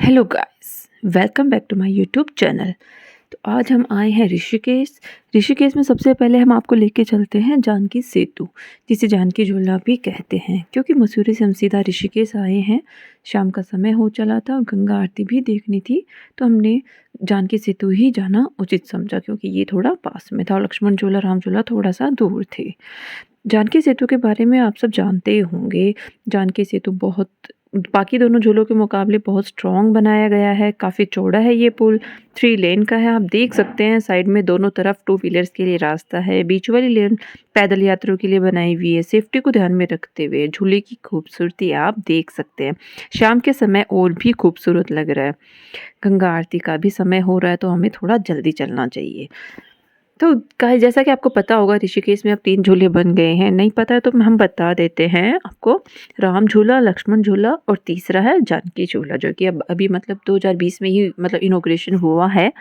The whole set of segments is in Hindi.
Hello guys, welcome back to my YouTube channel. तो आज हम आए हैं ऋषिकेश। ऋषिकेश में सबसे पहले हम आपको लेके चलते हैं जानकी सेतु, जिसे जानकी झूला भी कहते हैं। क्योंकि मसूरी से हम सीधा ऋषिकेश आए हैं, शाम का समय हो चला था और गंगा आरती भी देखनी थी, तो हमने जानकी सेतु ही जाना उचित समझा, क्योंकि ये थोड़ा पास में था और लक्ष्मण झूला राम झूला थोड़ा सा दूर थे। जानकी सेतु के बारे में आप सब जानते ही होंगे। जानकी सेतु बहुत बाकी दोनों झूलों के मुकाबले बहुत स्ट्रॉन्ग बनाया गया है। काफ़ी चौड़ा है ये पुल, 3 लेन का है। आप देख सकते हैं साइड में दोनों तरफ 2 व्हीलर्स के लिए रास्ता है। बीच वाली लेन पैदल यात्रियों के लिए बनाई हुई है। सेफ्टी को ध्यान में रखते हुए झूले की खूबसूरती आप देख सकते हैं। शाम के समय और भी खूबसूरत लग रहा है। गंगा आरती का भी समय हो रहा है, तो हमें थोड़ा जल्दी चलना चाहिए। तो गाइस, जैसा कि आपको पता होगा ऋषिकेश में अब 3 झूले बन गए हैं। नहीं पता है तो हम बता देते हैं आपको। राम झूला, लक्ष्मण झूला और तीसरा है जानकी झूला, जो कि अब अभी मतलब 2020 में ही मतलब इनॉग्रेशन हुआ है।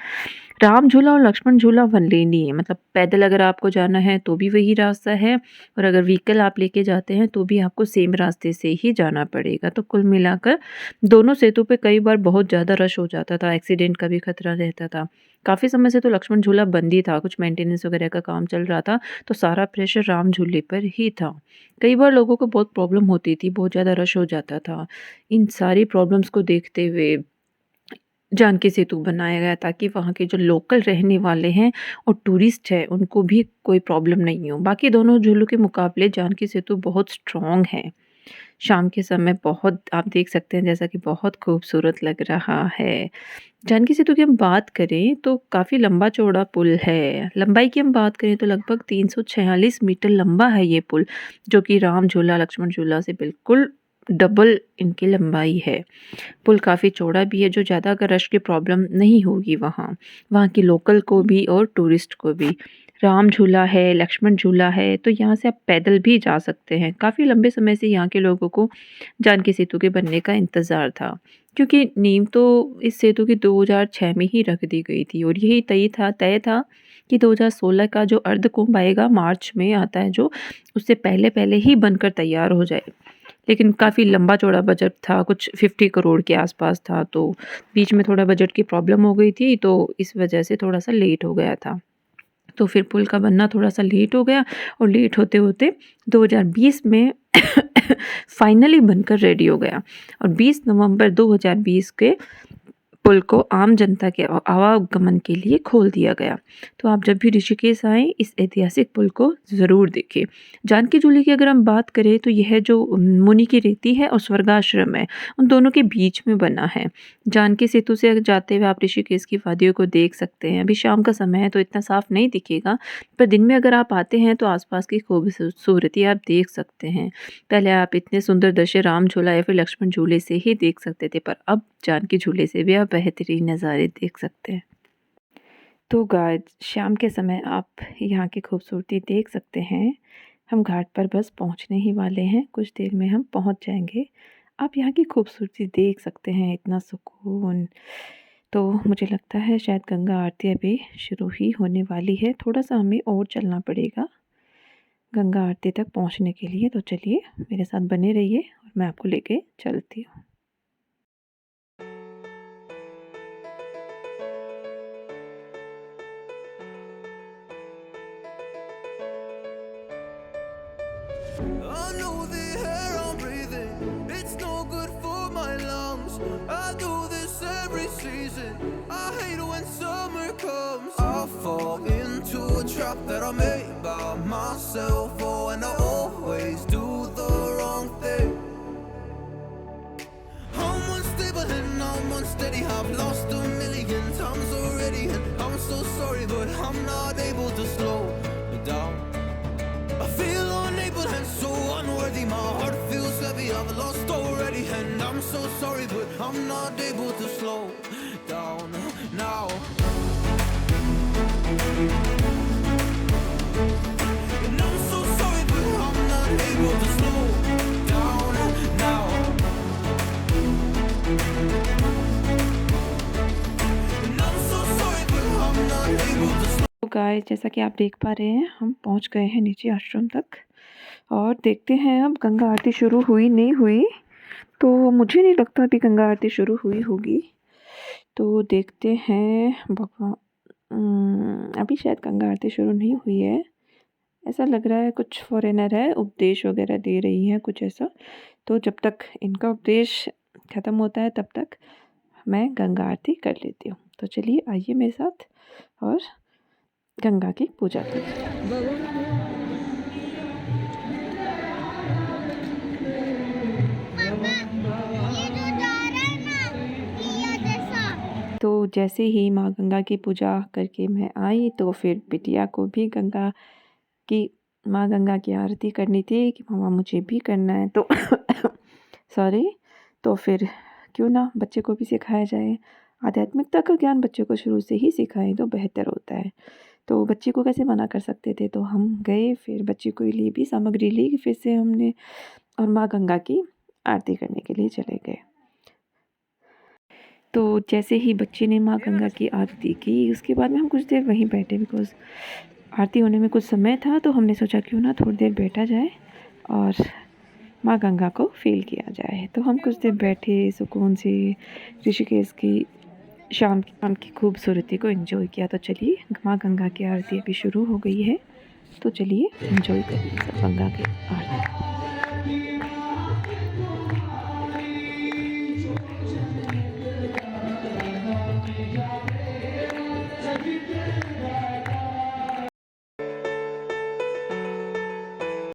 राम झूला और लक्ष्मण झूला वन लेन ही है, मतलब पैदल अगर आपको जाना है तो भी वही रास्ता है, और अगर व्हीकल आप लेके जाते हैं तो भी आपको सेम रास्ते से ही जाना पड़ेगा। तो कुल मिलाकर दोनों सेतु पे कई बार बहुत ज़्यादा रश हो जाता था, एक्सीडेंट का भी खतरा रहता था। काफ़ी समय से तो लक्ष्मण झूला बंद ही था, कुछ मेंटेनेंस वगैरह का काम चल रहा था, तो सारा प्रेशर राम झूले पर ही था। कई बार लोगों को बहुत प्रॉब्लम होती थी, बहुत ज़्यादा रश हो जाता था। इन सारी प्रॉब्लम्स को देखते हुए जानकी सेतु बनाया गया, ताकि वहाँ के जो लोकल रहने वाले हैं और टूरिस्ट हैं उनको भी कोई प्रॉब्लम नहीं हो। बाकी दोनों झूलों के मुकाबले जानकी सेतु बहुत स्ट्रॉन्ग है। शाम के समय बहुत आप देख सकते हैं, जैसा कि बहुत खूबसूरत लग रहा है। जानकी सेतु की हम बात करें तो काफ़ी लंबा चौड़ा पुल है। लंबाई की हम बात करें तो लगभग 346 मीटर लंबा है ये पुल, जो कि राम झूला लक्ष्मण झूला से बिल्कुल डबल इनकी लंबाई है। पुल काफ़ी चौड़ा भी है, जो ज़्यादा अगर रश की प्रॉब्लम नहीं होगी वहाँ, वहाँ की लोकल को भी और टूरिस्ट को भी। राम झूला है, लक्ष्मण झूला है, तो यहाँ से आप पैदल भी जा सकते हैं। काफ़ी लंबे समय से यहाँ के लोगों को जानकी सेतु के बनने का इंतज़ार था, क्योंकि नींव तो इस सेतु की 2006 में ही रख दी गई थी, और यही तय था कि 2016 का जो अर्धकुंभ आएगा, मार्च में आता है जो, उससे पहले-पहले ही बनकर तैयार हो जाए। लेकिन काफ़ी लंबा चौड़ा बजट था, कुछ 50 करोड़ के आसपास था, तो बीच में थोड़ा बजट की प्रॉब्लम हो गई थी, तो इस वजह से थोड़ा-सा लेट हो गया था। तो फिर पुल का बनना थोड़ा-सा लेट हो गया, और लेट होते-होते 2020 में फाइनली बनकर रेडी हो गया, और 20 नवंबर 2020 के पुल को आम जनता के आवागमन के लिए खोल दिया गया। तो आप जब भी ऋषिकेश आएँ, इस ऐतिहासिक पुल को ज़रूर देखें। जानकी झूले की अगर हम बात करें तो यह जो मुनि की रीति है और स्वर्गाश्रम है, उन दोनों के बीच में बना है। जानकी सेतु से अगर जाते हुए आप ऋषिकेश की वादियों को देख सकते हैं। अभी शाम का समय है तो इतना साफ नहीं दिखेगा, पर दिन में अगर आप आते हैं तो आसपास की खूबसूरती आप देख सकते हैं। पहले आप इतने सुंदर दृश्य राम झूला या फिर लक्ष्मण झूले से ही देख सकते थे, पर अब जानकी झूले से भी आप बेहतरीन नज़ारे देख सकते हैं। तो गाइस, शाम के समय आप यहाँ की खूबसूरती देख सकते हैं। हम घाट पर बस पहुँचने ही वाले हैं, कुछ देर में हम पहुँच जाएंगे। आप यहाँ की खूबसूरती देख सकते हैं, इतना सुकून। तो मुझे लगता है शायद गंगा आरती अभी शुरू ही होने वाली है, थोड़ा सा हमें और चलना पड़ेगा गंगा आरती तक पहुँचने के लिए। तो चलिए मेरे साथ बने रहिए और मैं आपको लेके चलती हूँ। I know the air I'm breathing, it's no good for my lungs. I do this every season, I hate when summer comes. I fall into a trap that I made by myself. Oh, and I always do the wrong thing. I'm unstable and I'm unsteady, I've lost a million times already, and I'm so sorry, but I'm not able to slow down. I feel unable and so unworthy, my heart feels heavy, I've lost already, and I'm so sorry, but I'm not able to slow down now. And I'm so sorry, but I'm not able to slow down now. And I'm so sorry, but I'm not able to slow. तो गाइस, जैसा कि आप देख पा रहे हैं, हम पहुंच गए हैं नीचे आश्रम तक, और देखते हैं अब गंगा आरती शुरू हुई नहीं हुई। तो मुझे नहीं लगता अभी गंगा आरती शुरू हुई होगी, तो देखते हैं। भगवान अभी शायद गंगा आरती शुरू नहीं हुई है, ऐसा लग रहा है। कुछ फॉरेनर है, उपदेश वगैरह दे रही हैं कुछ ऐसा। तो जब तक इनका उपदेश ख़त्म होता है तब तक मैं गंगा आरती कर लेती हूँ। तो चलिए आइए मेरे साथ और गंगा की पूजा करें। तो जैसे ही माँ गंगा की पूजा करके मैं आई तो फिर बिटिया को भी गंगा की माँ गंगा की आरती करनी थी कि मम्मा मुझे भी करना है। तो सॉरी, तो फिर क्यों ना बच्चे को भी सिखाया जाए। आध्यात्मिकता का ज्ञान बच्चे को शुरू से ही सिखाएं तो बेहतर होता है। तो बच्चे को कैसे मना कर सकते थे, तो हम गए, फिर बच्चे के लिए भी सामग्री ली फिर से हमने, और माँ गंगा की आरती करने के लिए चले गए। तो जैसे ही बच्चे ने माँ गंगा की आरती की, उसके बाद में हम कुछ देर वहीं बैठे, बिकॉज़ आरती होने में कुछ समय था, तो हमने सोचा क्यों ना थोड़ी देर बैठा जाए और माँ गंगा को फ़ील किया जाए। तो हम कुछ देर बैठे सुकून से, ऋषिकेश की शाम की खूबसूरती को एंजॉय किया। तो चलिए, माँ गंगा की आरती अभी शुरू हो गई है, तो चलिए एंजॉय करिए सब गंगा की आरती।